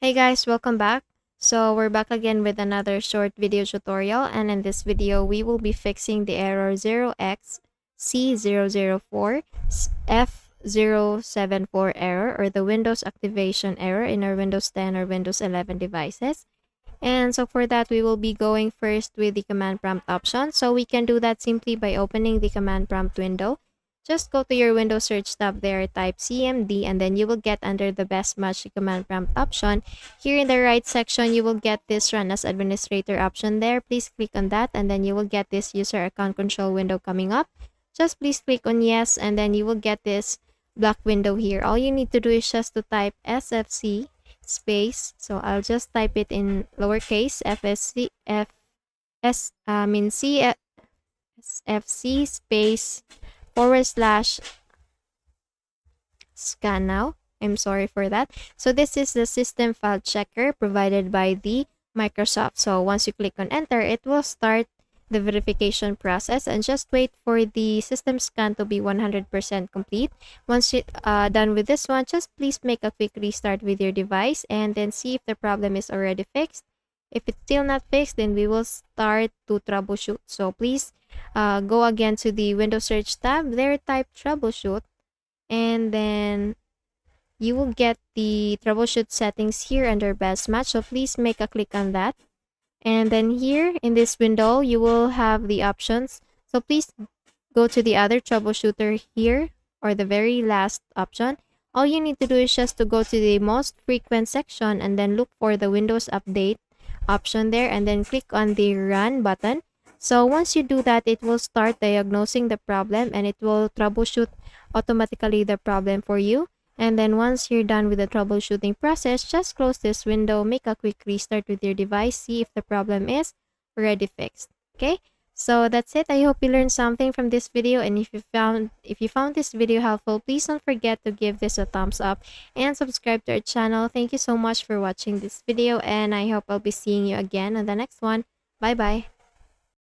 Hey guys, welcome back. So we're back again with another short video tutorial, and in this video we will be fixing the error 0xC004F074 error, or the Windows activation error in our Windows 10 or Windows 11 devices. And so for that, we will be going first with the command prompt option. So we can do that simply by opening the command prompt window. Just go to your Windows search tab there, type CMD, and then you will get under the best match command prompt option. Here in the right section, you will get this run as administrator option there. Please click on that, and then you will get this user account control window coming up. Just please click on yes, and then you will get this black window here. All you need to do is just to type SFC space. So I'll just type it in lowercase FSC F S CFC space / scan now. I'm sorry for that. So this is the system file checker provided by the Microsoft. So once you click on enter, it will start the verification process, and just wait for the system scan to be 100% complete. Once you're done with this one, just please make a quick restart with your device and then see if the problem is already fixed. If it's still not fixed, then we will start to troubleshoot. So please go again to the Windows search tab there, type troubleshoot, and then you will get the troubleshoot settings here under best match. So please make a click on that. And then here in this window, you will have the options. So please go to the other troubleshooter here, or the very last option. All you need to do is just to go to the most frequent section and then look for the Windows Update option there, and then click on the Run button. So once you do that, it will start diagnosing the problem, and it will troubleshoot automatically the problem for you. And then once you're done with the troubleshooting process, just close this window, make a quick restart with your device, see if the problem is already fixed. Okay, so that's it. I hope you learned something from this video, and if you found this video helpful, please don't forget to give this a thumbs up and subscribe to our channel. Thank you so much for watching this video, and I hope I'll be seeing you again on the next one. Bye bye.